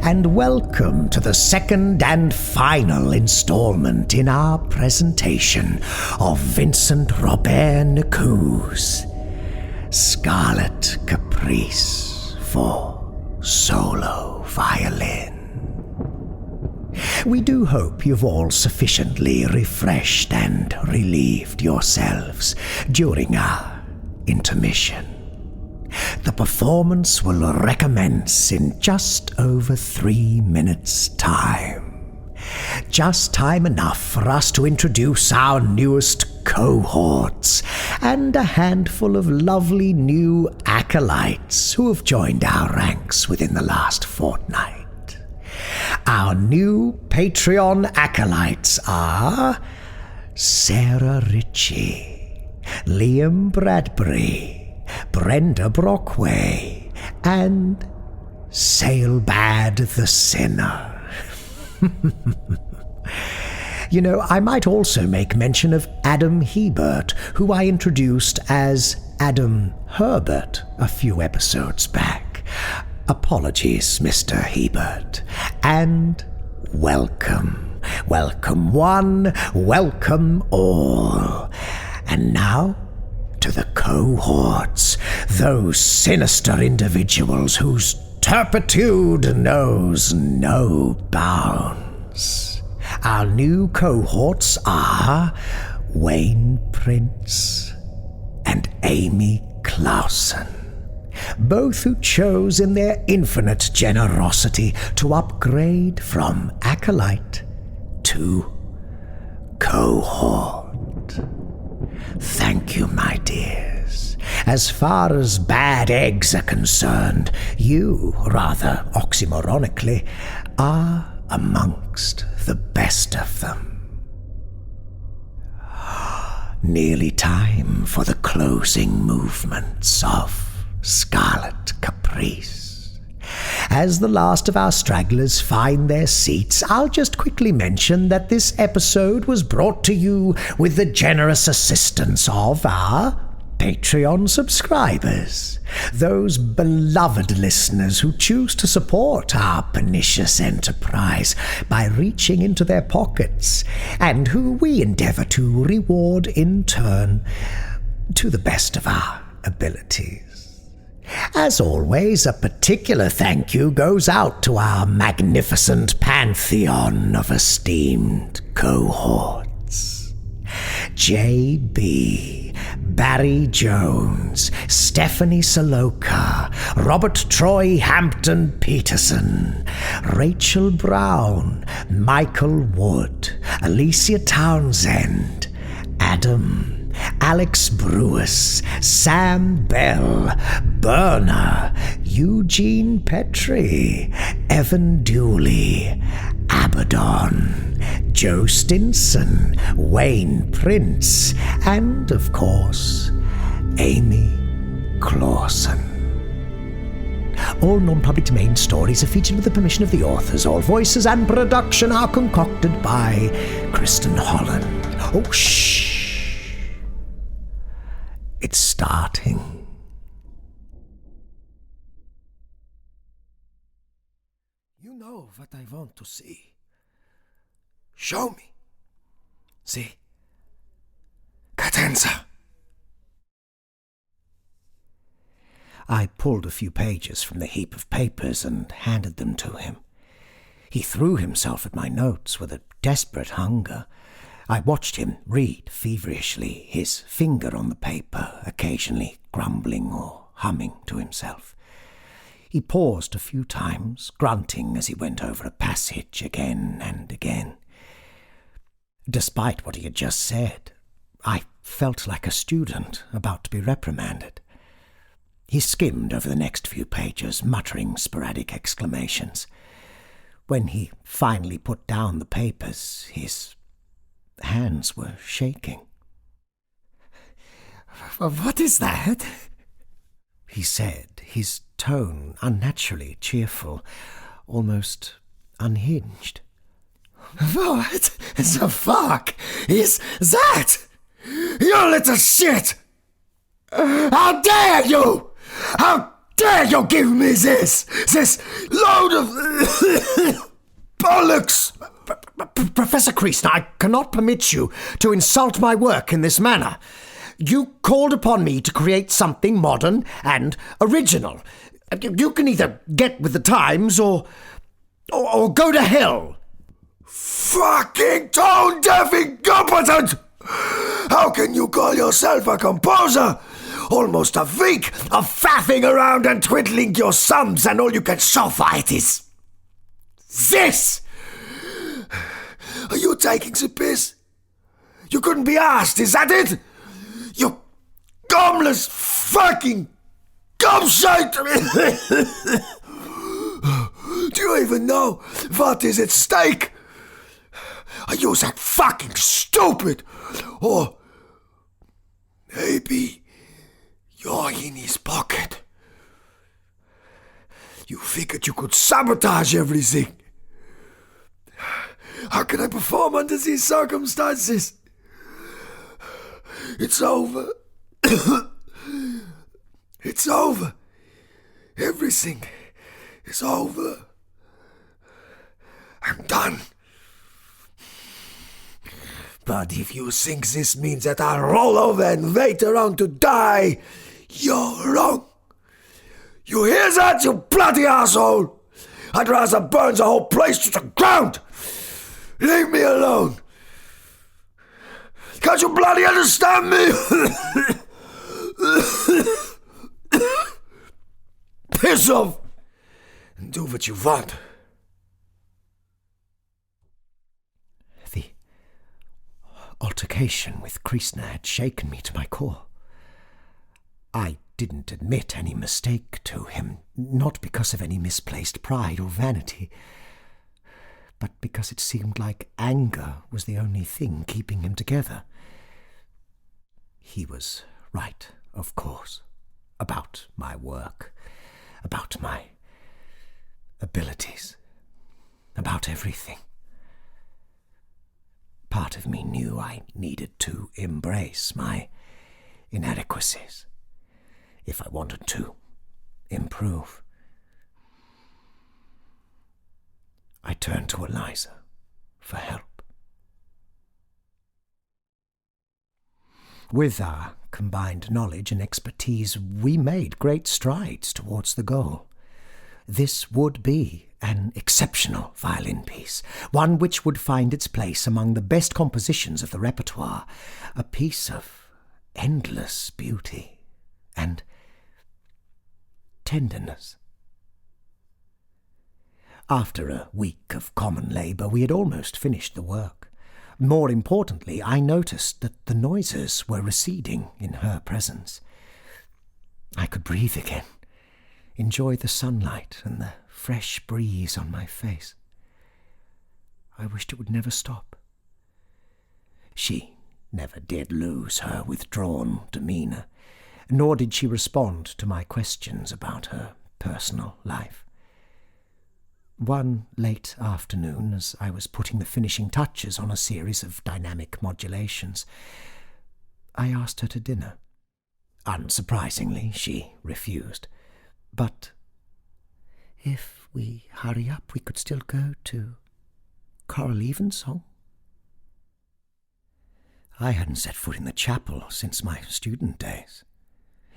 and welcome to the second and final installment in our presentation of Vincent Robert-Nicoud's Scarlet Caprice for Solo Violin. We do hope you've all sufficiently refreshed and relieved yourselves during our intermission. The performance will recommence in just over 3 minutes' time. Just time enough for us to introduce our newest cohorts and a handful of lovely new acolytes who have joined our ranks within the last fortnight. Our new Patreon acolytes are Sarah Ricci, Liam Bradbury, Brenda Brockway, and Sailbad the Sinner. You know, I might also make mention of Adam Hebert, who I introduced as Adam Herbert a few episodes back. Apologies, Mr. Hebert. And welcome. Welcome one, welcome all. And now, to the cohorts, those sinister individuals whose turpitude knows no bounds. Our new cohorts are Wayne Prince and Amy Clausen, both who chose in their infinite generosity to upgrade from acolyte to cohort. Thank you, my dears. As far as bad eggs are concerned, you, rather oxymoronically, are amongst the best of them. Nearly time for the closing movements of Scarlet Caprice. As the last of our stragglers find their seats, I'll just quickly mention that this episode was brought to you with the generous assistance of our Patreon subscribers, those beloved listeners who choose to support our pernicious enterprise by reaching into their pockets, and who we endeavour to reward in turn to the best of our abilities. As always, a particular thank you goes out to our magnificent pantheon of esteemed cohorts. J.B., Barry Jones, Stephanie Saloka, Robert Troy Hampton Peterson, Rachel Brown, Michael Wood, Alicia Townsend, Adam, Alex Brewis, Sam Bell, Berner, Eugene Petrie, Evan Dooley, Abaddon, Joe Stinson, Wayne Prince, and, of course, Amy Clausen. All non-public domain stories are featured with the permission of the authors. All voices and production are concocted by Kristin Holland. Oh, shh! It's starting. You know what I want to see. Show me. See? Cadenza. I pulled a few pages from the heap of papers and handed them to him. He threw himself at my notes with a desperate hunger. I watched him read feverishly, his finger on the paper, occasionally grumbling or humming to himself. He paused a few times, grunting as he went over a passage again and again. Despite what he had just said, I felt like a student about to be reprimanded. He skimmed over the next few pages, muttering sporadic exclamations. When he finally put down the papers, his hands were shaking. "What is that?" he said, his tone unnaturally cheerful, almost unhinged. "What the fuck is that? You little shit! How dare you! How dare you give me this load of bollocks? Professor Kristin, I cannot permit you to insult my work in this manner. You called upon me to create something modern and original. You can either get with the times or go to hell. Fucking tone-deaf incompetent! How can you call yourself a composer? Almost a week of faffing around and twiddling your thumbs, and all you can show for it is this! Are you taking the piss? You couldn't be asked, is that it? You gumless fucking gumshite! Do you even know what is at stake? Are you that fucking stupid? Or maybe you're in his pocket. You figured you could sabotage everything. How can I perform under these circumstances? It's over. It's over. Everything is over. I'm done. But if you think this means that I'll roll over and wait around to die, you're wrong. You hear that, you bloody asshole? I'd rather burn the whole place to the ground. Leave me alone. Can't you bloody understand me? Piss off and do what you want. The altercation with Kristin had shaken me to my core. I didn't admit any mistake to him, not because of any misplaced pride or vanity, but because it seemed like anger was the only thing keeping him together. He was right, of course, about my work, about my abilities, about everything. Part of me knew I needed to embrace my inadequacies if I wanted to improve. I turned to Eliza for help. With our combined knowledge and expertise, we made great strides towards the goal. This would be an exceptional violin piece, one which would find its place among the best compositions of the repertoire, a piece of endless beauty and tenderness. After a week of common labour, we had almost finished the work. More importantly, I noticed that the noises were receding in her presence. I could breathe again, enjoy the sunlight and the fresh breeze on my face. I wished it would never stop. She never did lose her withdrawn demeanour, nor did she respond to my questions about her personal life. One late afternoon, as I was putting the finishing touches on a series of dynamic modulations, I asked her to dinner. Unsurprisingly, she refused. But if we hurry up, we could still go to Coral Evensong. I hadn't set foot in the chapel since my student days.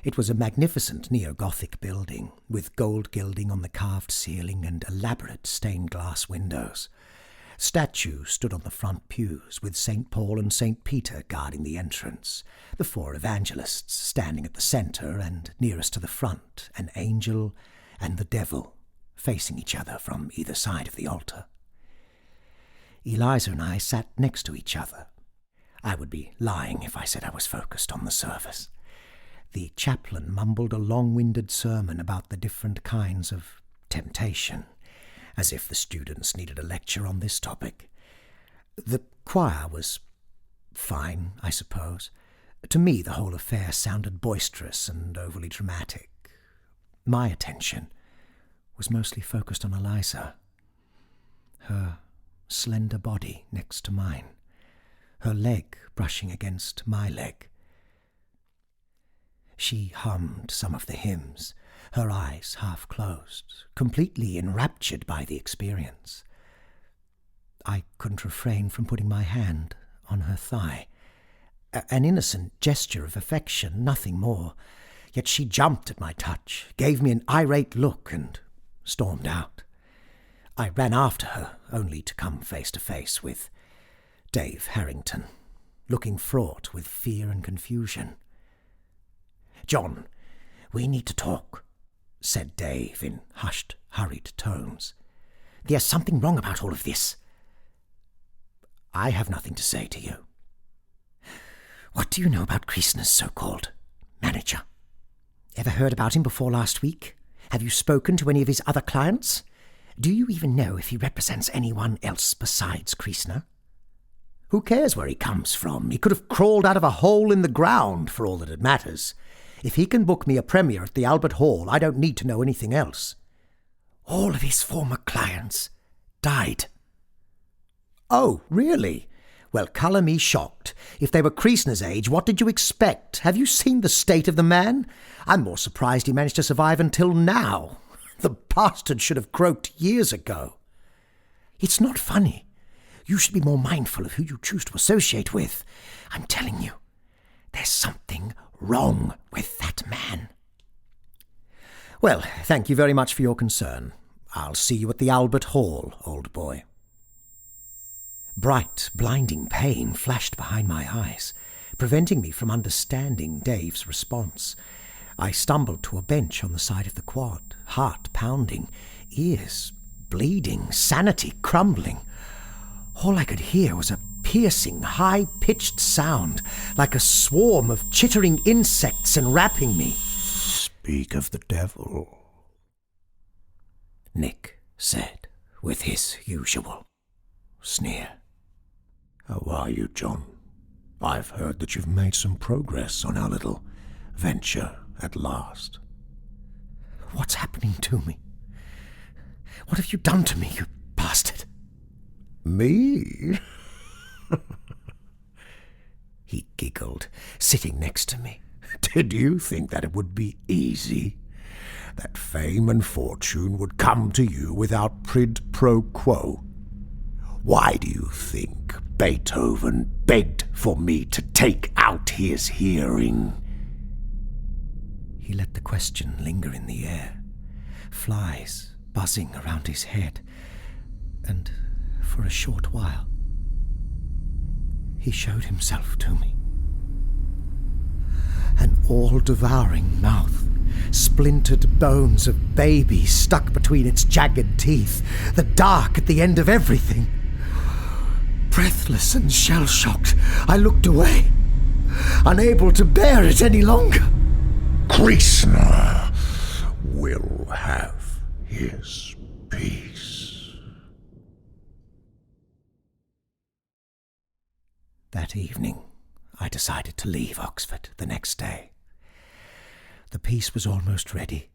It was a magnificent neo-Gothic building, with gold gilding on the carved ceiling and elaborate stained-glass windows. Statues stood on the front pews, with St. Paul and St. Peter guarding the entrance, the four evangelists standing at the centre, and nearest to the front, an angel and the devil, facing each other from either side of the altar. Eliza and I sat next to each other. I would be lying if I said I was focused on the service. The chaplain mumbled a long-winded sermon about the different kinds of temptation, as if the students needed a lecture on this topic. The choir was fine, I suppose. To me, the whole affair sounded boisterous and overly dramatic. My attention was mostly focused on Eliza, her slender body next to mine, her leg brushing against my leg. She hummed some of the hymns, her eyes half closed, completely enraptured by the experience. I couldn't refrain from putting my hand on her thigh. An innocent gesture of affection, nothing more. Yet she jumped at my touch, gave me an irate look, and stormed out. I ran after her, only to come face to face with Dave Harrington, looking fraught with fear and confusion. "John, we need to talk," said Dave in hushed, hurried tones. "There's something wrong about all of this." "I have nothing to say to you." "What do you know about Kristin's so-called manager? Ever heard about him before last week? Have you spoken to any of his other clients? Do you even know if he represents anyone else besides Kristin? Who cares where he comes from? He could have crawled out of a hole in the ground for all that it matters. If he can book me a premiere at the Albert Hall, I don't need to know anything else. All of his former clients died." "Oh, really? Well, colour me shocked. If they were Kristin's age, what did you expect? Have you seen the state of the man? I'm more surprised he managed to survive until now. The bastard should have croaked years ago." "It's not funny. You should be more mindful of who you choose to associate with. I'm telling you, there's something wrong with that man." "Well, thank you very much for your concern. I'll see you at the Albert Hall, old boy." Bright, blinding pain flashed behind my eyes, preventing me from understanding Dave's response. I stumbled to a bench on the side of the quad, heart pounding, ears bleeding, sanity crumbling. All I could hear was a piercing, high-pitched sound, like a swarm of chittering insects enwrapping me. "Speak of the devil," Nick said, with his usual sneer. "How are you, John? I've heard that you've made some progress on our little venture at last." "What's happening to me? What have you done to me, you bastard?" "Me?" He giggled, sitting next to me. "Did you think that it would be easy? That fame and fortune would come to you without quid pro quo? Why do you think Beethoven begged for me to take out his hearing?" He let the question linger in the air, flies buzzing around his head, and for a short while he showed himself to me. An all-devouring mouth, splintered bones of babies stuck between its jagged teeth, the dark at the end of everything. Breathless and shell-shocked, I looked away, unable to bear it any longer. "Kristin will have his peace." That evening, I decided to leave Oxford the next day. The piece was almost ready.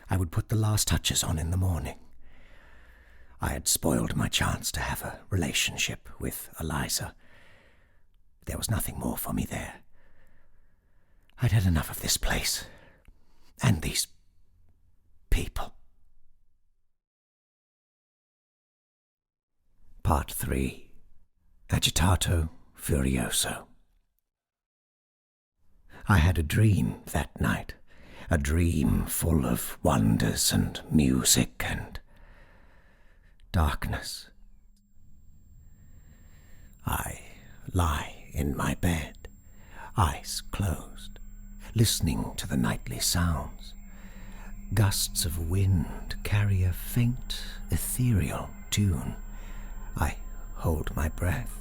I would put the last touches on in the morning. I had spoiled my chance to have a relationship with Eliza. There was nothing more for me there. I'd had enough of this place and these people. Part 3. Agitato Furioso. I had a dream that night, a dream full of wonders and music and darkness. I lie in my bed, eyes closed, listening to the nightly sounds. Gusts of wind carry a faint, ethereal tune. I hold my breath,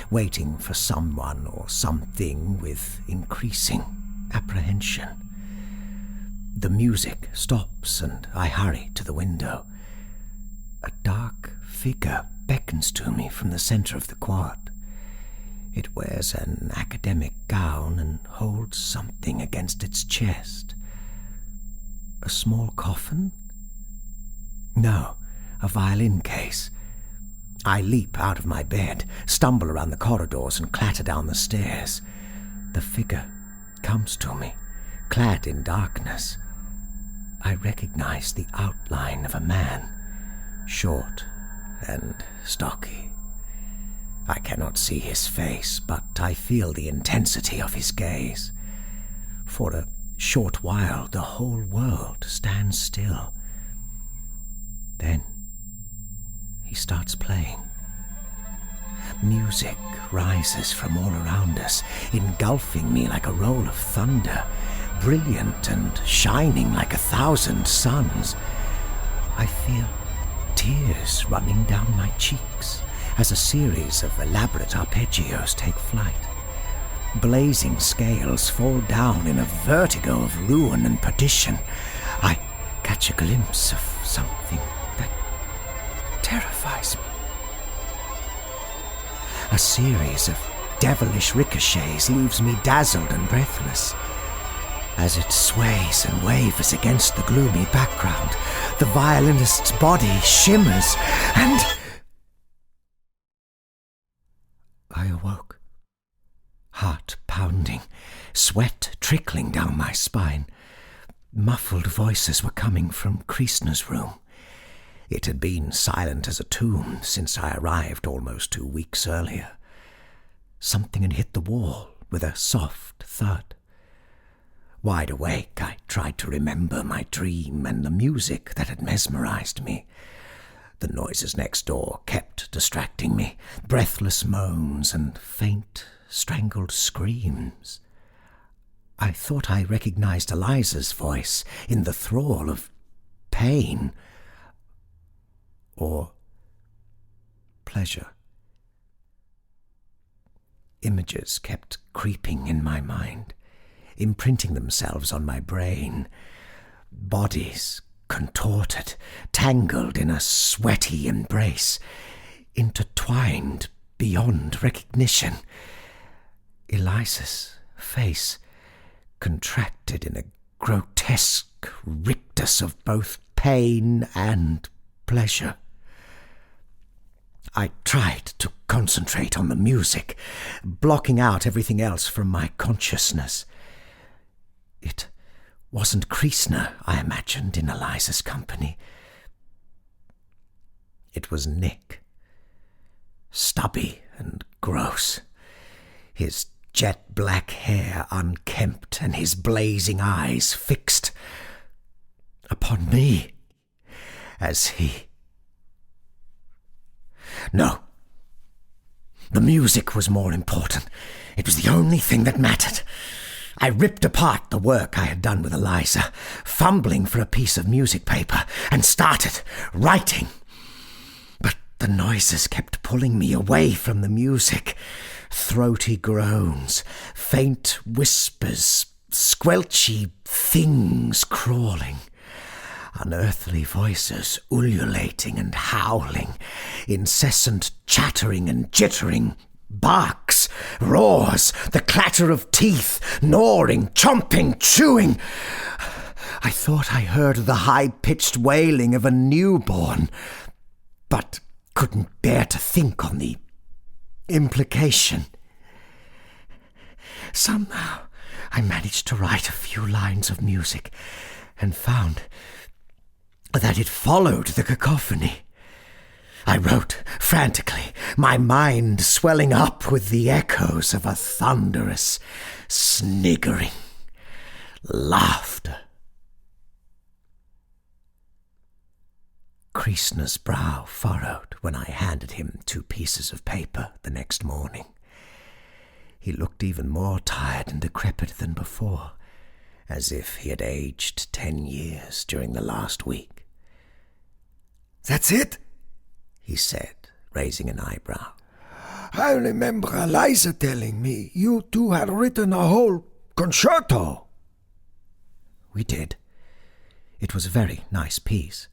waiting for someone or something with increasing apprehension. The music stops and I hurry to the window. A dark figure beckons to me from the center of the quad. It wears an academic gown and holds something against its chest. A small coffin? No, a violin case. I leap out of my bed, stumble around the corridors and clatter down the stairs. The figure comes to me, clad in darkness. I recognized the outline of a man, short and stocky. I cannot see his face, but I feel the intensity of his gaze. For a short while, the whole world stands still. Then he starts playing. Music rises from all around us, engulfing me like a roll of thunder, brilliant and shining like 1,000 suns. I feel tears running down my cheeks as a series of elaborate arpeggios take flight. Blazing scales fall down in a vertigo of ruin and perdition. I catch a glimpse of something that terrifies me. A series of devilish ricochets leaves me dazzled and breathless. As it sways and wavers against the gloomy background, the violinist's body shimmers, and I awoke. Heart pounding, sweat trickling down my spine. Muffled voices were coming from Kristina's room. It had been silent as a tomb since I arrived almost 2 weeks earlier. Something had hit the wall with a soft thud. Wide awake, I tried to remember my dream and the music that had mesmerized me. The noises next door kept distracting me, breathless moans and faint, strangled screams. I thought I recognized Eliza's voice in the thrall of pain or pleasure. Images kept creeping in my mind, imprinting themselves on my brain. Bodies contorted, tangled in a sweaty embrace, intertwined beyond recognition. Eliza's face contracted in a grotesque rictus of both pain and pleasure. I tried to concentrate on the music, blocking out everything else from my consciousness. It wasn't Kristina I imagined in Eliza's company. It was Nick. Stubby and gross, his jet-black hair unkempt and his blazing eyes fixed upon me as he... No. The music was more important. It was the only thing that mattered. I ripped apart the work I had done with Eliza, fumbling for a piece of music paper, and started writing. But the noises kept pulling me away from the music. Throaty groans, faint whispers, squelchy things crawling. Unearthly voices ululating and howling, incessant chattering and jittering, barks, roars, the clatter of teeth, gnawing, chomping, chewing. I thought I heard the high-pitched wailing of a newborn, but couldn't bear to think on the implication. Somehow I managed to write a few lines of music and found that it followed the cacophony. I wrote frantically, my mind swelling up with the echoes of a thunderous, sniggering laughter. Kristina's brow furrowed when I handed him 2 pieces of paper the next morning. He looked even more tired and decrepit than before, as if he had aged 10 years during the last week. "That's it?" he said, raising an eyebrow. "I remember Eliza telling me you two had written a whole concerto." We did. It was a very nice piece,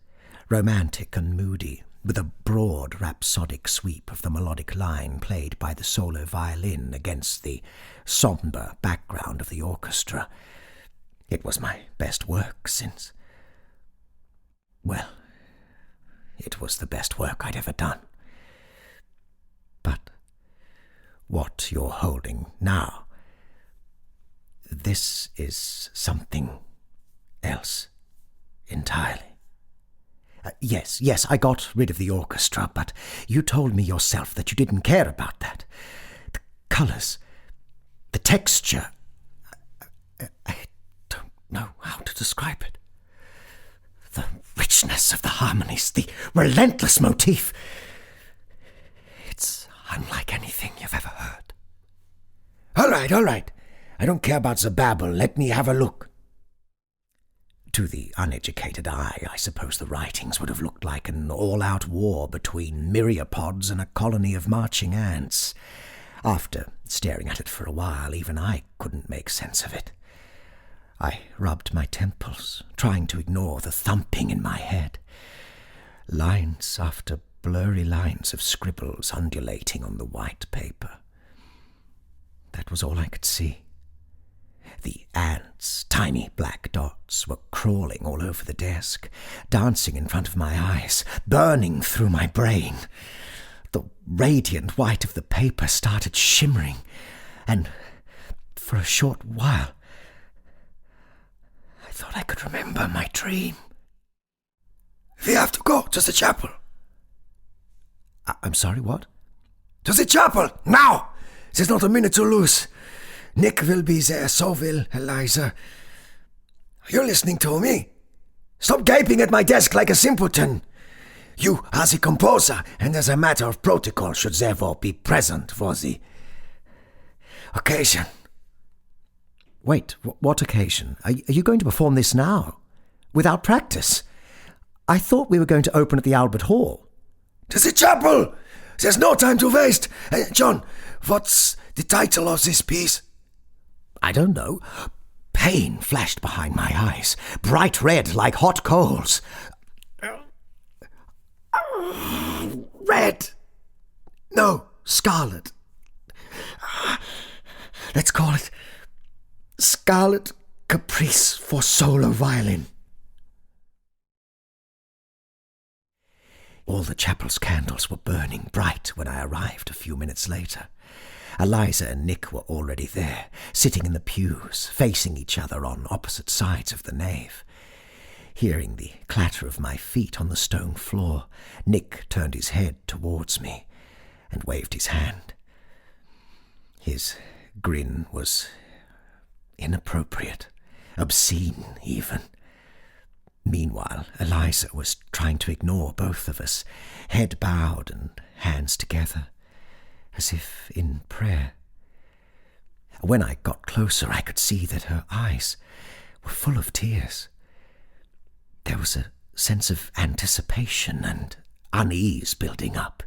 romantic and moody, with a broad rhapsodic sweep of the melodic line played by the solo violin against the sombre background of the orchestra. It was my best work since... well, it was the best work I'd ever done. But what you're holding now, this is something else. entirely. Yes, I got rid of the orchestra, but you told me yourself that you didn't care about that. The colours, the texture, I don't know how to describe it. The richness of the harmonies, the relentless motif. It's unlike anything you've ever heard. All right. I don't care about the babble. Let me have a look. To the uneducated eye, I suppose the writings would have looked like an all-out war between myriapods and a colony of marching ants. After staring at it for a while, even I couldn't make sense of it. I rubbed my temples, trying to ignore the thumping in my head. Lines after blurry lines of scribbles undulating on the white paper. That was all I could see. The ants, tiny black dots, were crawling all over the desk, dancing in front of my eyes, burning through my brain. The radiant white of the paper started shimmering, and for a short while, I thought I could remember my dream. We have to go to the chapel. I'm sorry, what? To the chapel, now! There's not a minute to lose. Nick will be there, so will Eliza. You're listening to me? Stop gaping at my desk like a simpleton. You are the composer, and as a matter of protocol should therefore be present for the occasion. Wait, what occasion? Are you going to perform this now? Without practice? I thought we were going to open at the Albert Hall. To the chapel! There's no time to waste. John, what's the title of this piece? I don't know. Pain flashed behind my eyes, bright red like hot coals. Red. No, Scarlet. Let's call it Scarlet Caprice for Solo Violin. All the chapel's candles were burning bright when I arrived a few minutes later. Eliza and Nick were already there, sitting in the pews, facing each other on opposite sides of the nave. Hearing the clatter of my feet on the stone floor, Nick turned his head towards me and waved his hand. His grin was inappropriate, obscene even. Meanwhile, Eliza was trying to ignore both of us, head bowed and hands together, as if in prayer. When I got closer, I could see that her eyes were full of tears. There was a sense of anticipation and unease building up.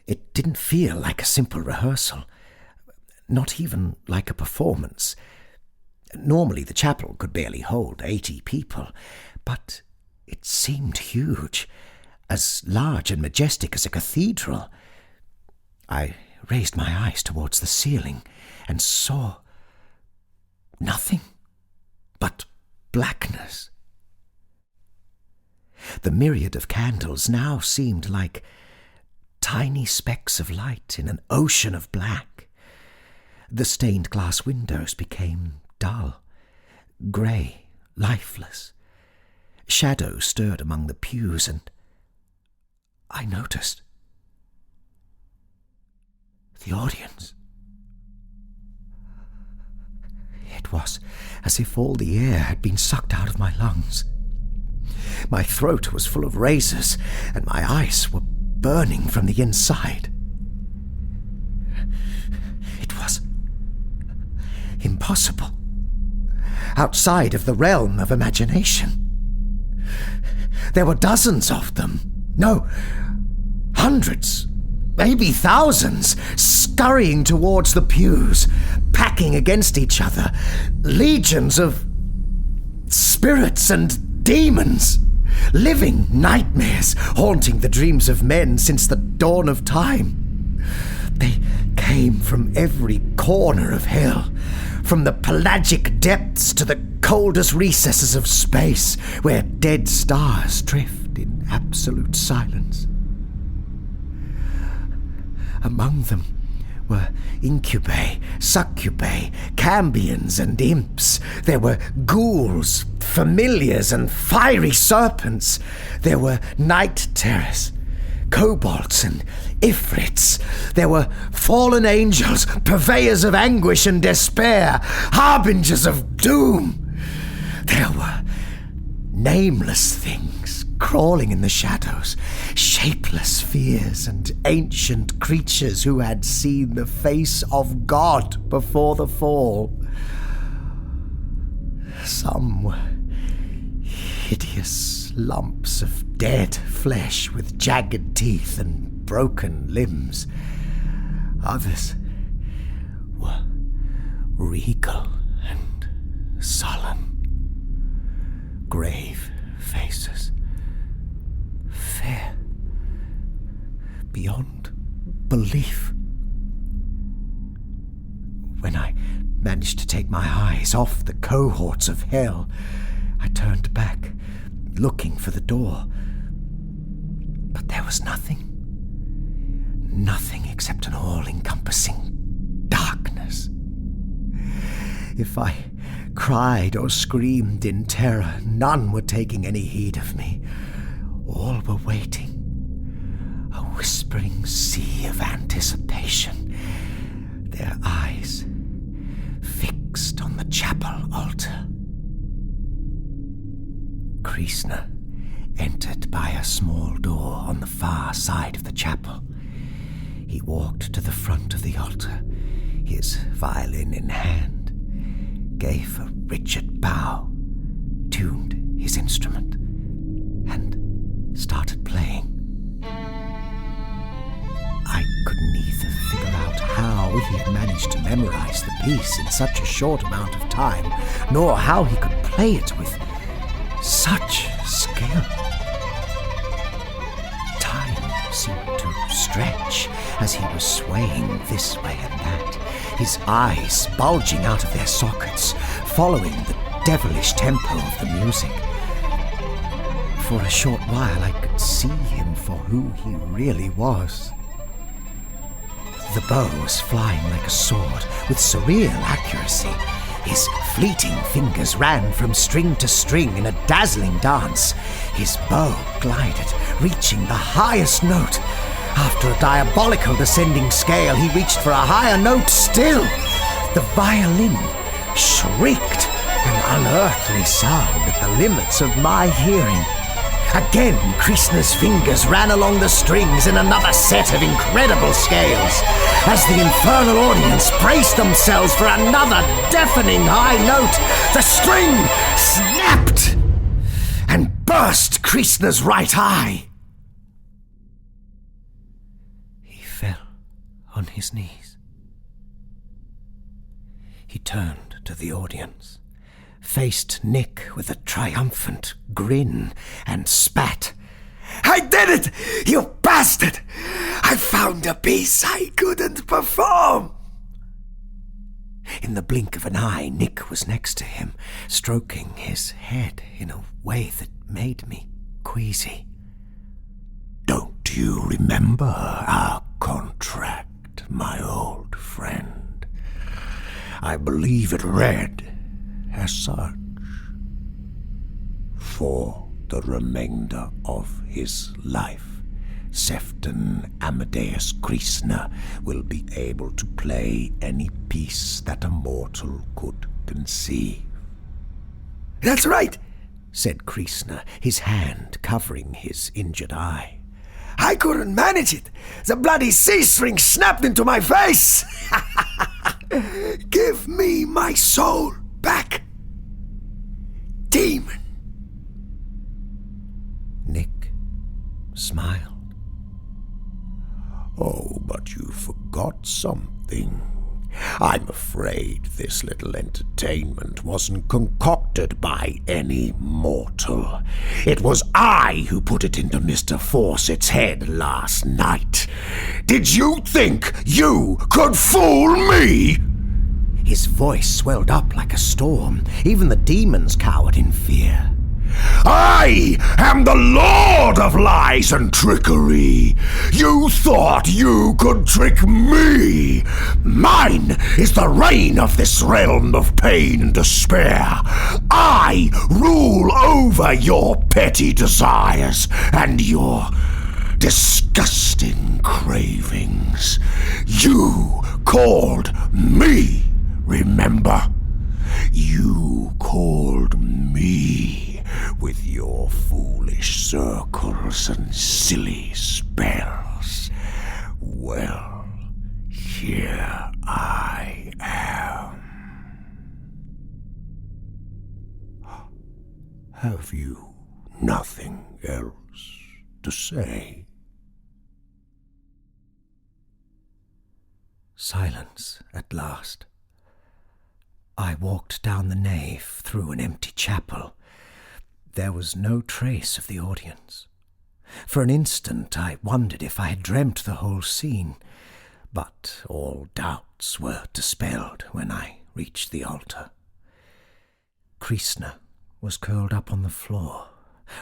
It didn't feel like a simple rehearsal, not even like a performance. Normally the chapel could barely hold 80 people, but it seemed huge, as large and majestic as a cathedral. I raised my eyes towards the ceiling and saw nothing but blackness. The myriad of candles now seemed like tiny specks of light in an ocean of black. The stained glass windows became dull, grey, lifeless. Shadows stirred among the pews, and I noticed the audience. It was as if all the air had been sucked out of my lungs. My throat was full of razors, and my eyes were burning from the inside. It was impossible, outside of the realm of imagination. There were dozens of them. No, hundreds, maybe thousands, scurrying towards the pews, packing against each other, legions of spirits and demons, living nightmares haunting the dreams of men since the dawn of time. They came from every corner of hell, from the pelagic depths to the coldest recesses of space, where dead stars drift in absolute silence. Among them were incubae, succubae, cambions and imps. There were ghouls, familiars and fiery serpents. There were night terrors, kobolds and ifrits. There were fallen angels, purveyors of anguish and despair, harbingers of doom. There were nameless things crawling in the shadows, shapeless fears and ancient creatures who had seen the face of God before the fall. Some were hideous lumps of dead flesh with jagged teeth and broken limbs. Others were regal and sullen, grave faces, fair beyond belief. When I managed to take my eyes off the cohorts of hell, I turned back, looking for the door. But there was nothing. Nothing except an all-encompassing darkness. If I cried or screamed in terror, none were taking any heed of me. All were waiting, a whispering sea of anticipation, their eyes fixed on the chapel altar. Kristin entered by a small door on the far side of the chapel. He walked to the front of the altar, his violin in hand, gave a rigid bow, tuned his instrument, and started playing. I could neither figure out how he had managed to memorize the piece in such a short amount of time, nor how he could play it with such skill. Time seemed to stretch as he was swaying this way and that, his eyes bulging out of their sockets, following the devilish tempo of the music. For a short while I could see him for who he really was. The bow was flying like a sword with surreal accuracy. His fleeting fingers ran from string to string in a dazzling dance. His bow glided, reaching the highest note. After a diabolical descending scale, he reached for a higher note still. The violin shrieked, an unearthly sound at the limits of my hearing. Again, Kristin's fingers ran along the strings in another set of incredible scales, as the infernal audience braced themselves for another deafening high note. The string snapped and burst Kristin's right eye. He fell on his knees. He turned to the audience, faced Nick with a triumphant grin, and spat. I did it, you bastard! I found a piece I couldn't perform! In the blink of an eye, Nick was next to him, stroking his head in a way that made me queasy. Don't you remember our contract, my old friend? I believe it read as such. For the remainder of his life, Sefton Amadeus Kristin will be able to play any piece that a mortal could conceive. That's right, said Kristin, his hand covering his injured eye. I couldn't manage it. The bloody C-string snapped into my face. Give me my soul back, demon. Nick smiled. Oh, but you forgot something. I'm afraid this little entertainment wasn't concocted by any mortal. It was I who put it into Mr. Fawcett's head last night. Did you think you could fool me? His voice swelled up like a storm. Even the demons cowered in fear. I am the Lord of lies and trickery. You thought you could trick me. Mine is the reign of this realm of pain and despair. I rule over your petty desires and your disgusting cravings. You called me, remember? You called me with your foolish circles and silly spells. Well, here I am. Have you nothing else to say? Silence at last. I walked down the nave through an empty chapel. There was no trace of the audience. For an instant I wondered if I had dreamt the whole scene, but all doubts were dispelled when I reached the altar. Kristin was curled up on the floor,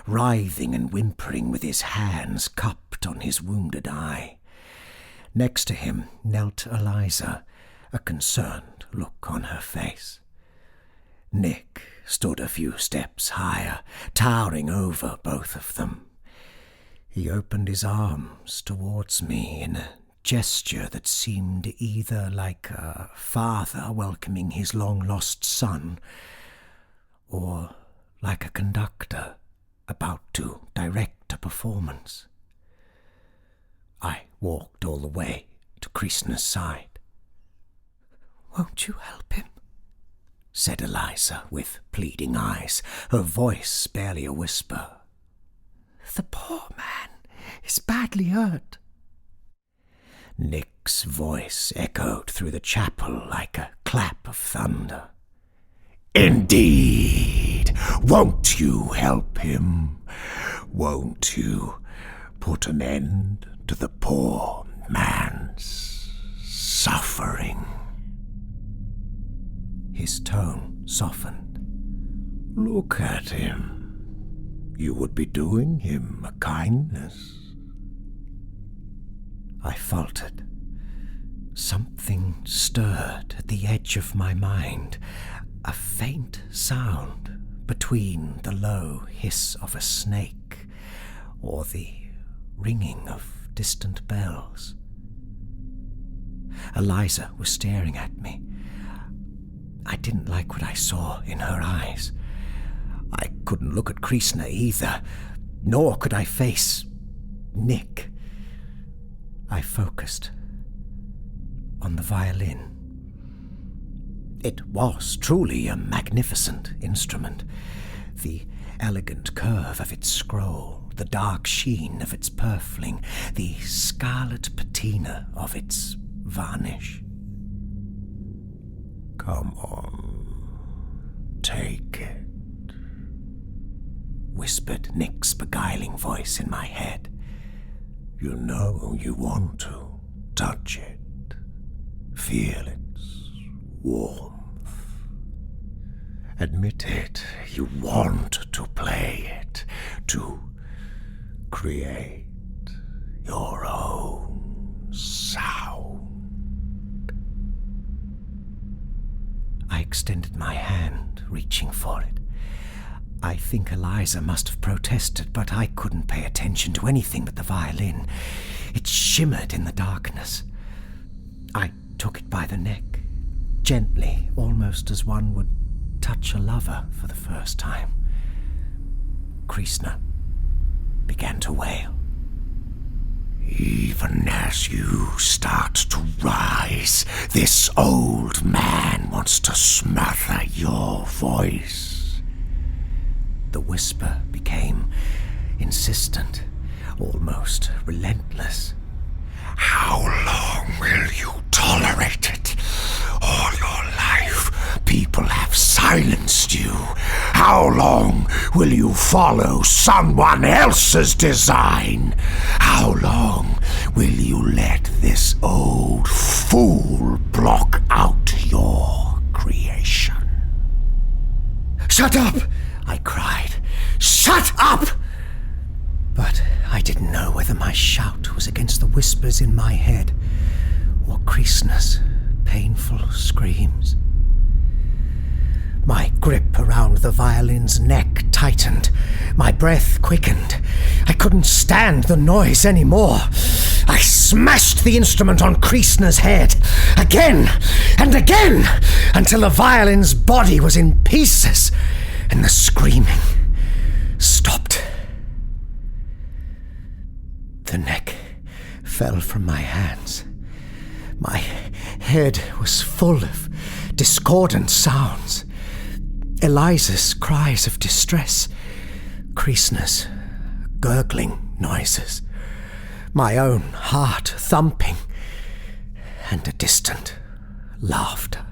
writhing and whimpering with his hands cupped on his wounded eye. Next to him knelt Eliza, a concerned look on her face. Nick stood a few steps higher, towering over both of them. He opened his arms towards me in a gesture that seemed either like a father welcoming his long-lost son, or like a conductor about to direct a performance. I walked all the way to Kristin's side. "Won't you help him?" said Eliza with pleading eyes, her voice barely a whisper. "The poor man is badly hurt." Nick's voice echoed through the chapel like a clap of thunder. Indeed! Won't you help him? Won't you put an end to the poor man's suffering? His tone softened. Look at him. You would be doing him a kindness. I faltered. Something stirred at the edge of my mind, a faint sound between the low hiss of a snake or the ringing of distant bells. Eliza was staring at me. I didn't like what I saw in her eyes. I couldn't look at Kristin either, nor could I face Nick. I focused on the violin. It was truly a magnificent instrument. The elegant curve of its scroll, the dark sheen of its purfling, the scarlet patina of its varnish. Come on, take it, whispered Nick's beguiling voice in my head. You know you want to touch it, feel its warmth. Admit it, you want to play it, to create your own sound. I extended my hand, reaching for it. I think Eliza must have protested, but I couldn't pay attention to anything but the violin. It shimmered in the darkness. I took it by the neck, gently, almost as one would touch a lover for the first time. Kristin began to wail. Even as you start to rise, this old man wants to smother your voice. The whisper became insistent, almost relentless. How long will you tolerate it? All your life, people have silenced you. How long will you follow someone else's design? How long will you let this old fool block out your creation? Shut up! I cried. Shut Shut up! But I didn't know whether my shout was against the whispers in my head or Kristin's painful screams. My grip around the violin's neck tightened. My breath quickened. I couldn't stand the noise anymore. I smashed the instrument on Kristin's head, again and again, until the violin's body was in pieces and the screaming stopped. The neck fell from my hands. My head was full of discordant sounds. Eliza's cries of distress, Kristin's gurgling noises, my own heart thumping, and a distant laughter.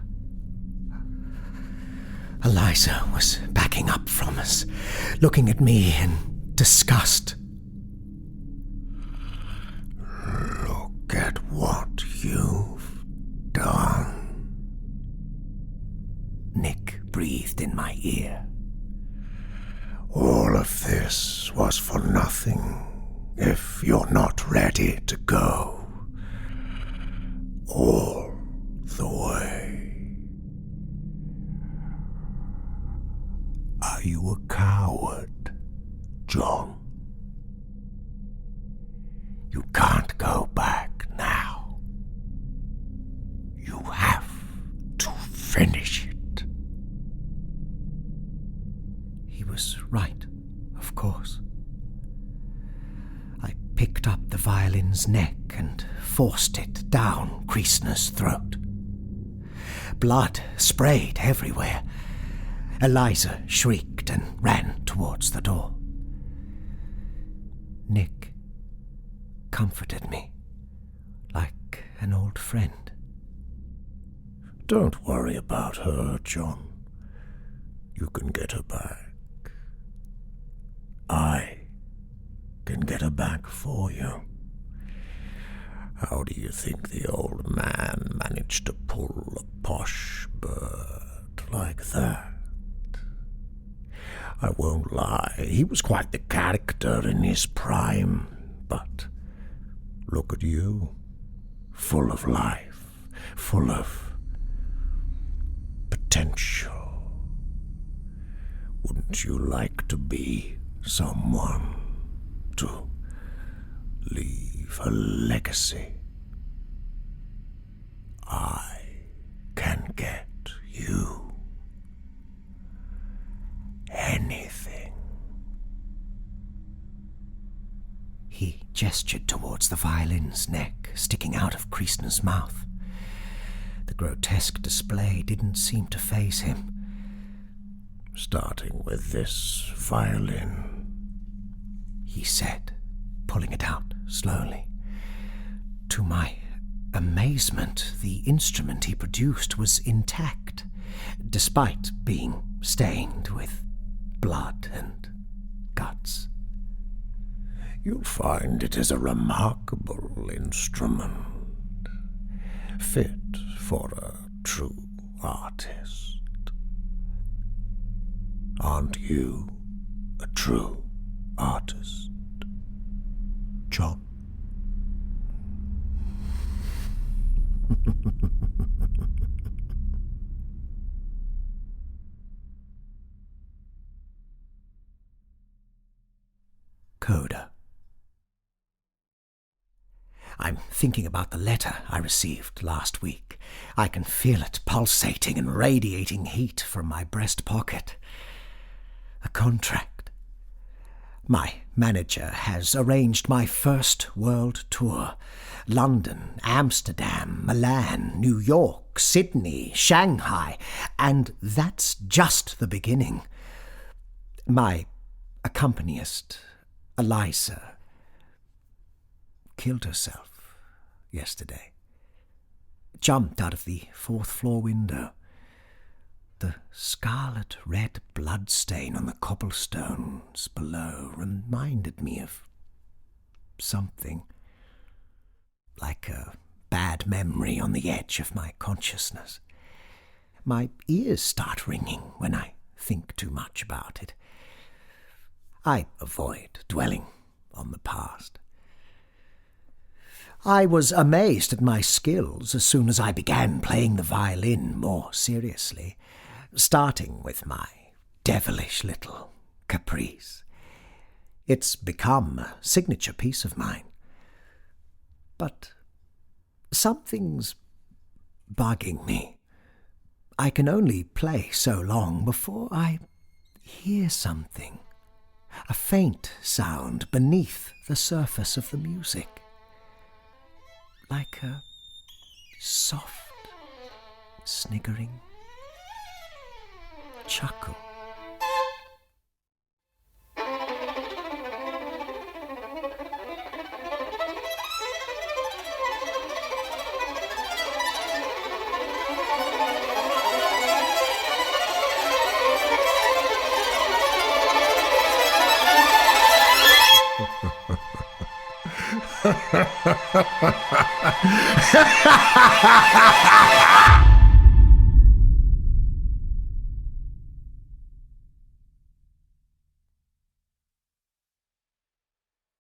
Eliza was backing up from us, looking at me in disgust. Look at what you've done. Nick breathed in my ear. All of this was for nothing if you're not ready to go all the way. Are you a coward, John? You can't go back now. You have to finish it. He was right, of course. I picked up the violin's neck and forced it down Kristin's throat. Blood sprayed everywhere. Eliza shrieked and ran towards the door. Nick comforted me like an old friend. Don't worry about her, John. You can get her back. I can get her back for you. How do you think the old man managed to pull a posh bird like that? I won't lie, he was quite the character in his prime, but look at you, full of life, full of potential. Wouldn't you like to be someone to leave a legacy? I can get you anything. He gestured towards the violin's neck sticking out of Kristin's mouth. The grotesque display didn't seem to faze him. Starting with this violin, he said, pulling it out slowly. To my amazement, the instrument he produced was intact, despite being stained with blood and guts. You'll find it is a remarkable instrument, fit for a true artist. Aren't you a true artist, John? Coda. I'm thinking about the letter I received last week. I can feel it pulsating and radiating heat from my breast pocket. A contract. My manager has arranged my first world tour. London, Amsterdam, Milan, New York, Sydney, Shanghai, and that's just the beginning. My accompanist, Eliza, killed herself yesterday. Jumped out of the fourth-floor window. The scarlet red blood stain on the cobblestones below reminded me of something, like a bad memory on the edge of my consciousness. My ears start ringing when I think too much about it. I avoid dwelling on the past. I was amazed at my skills as soon as I began playing the violin more seriously, starting with my devilish little Caprice. It's become a signature piece of mine. But something's bugging me. I can only play so long before I hear something, a faint sound beneath the surface of the music, like a soft, sniggering chuckle. Ha ha ha ha ha!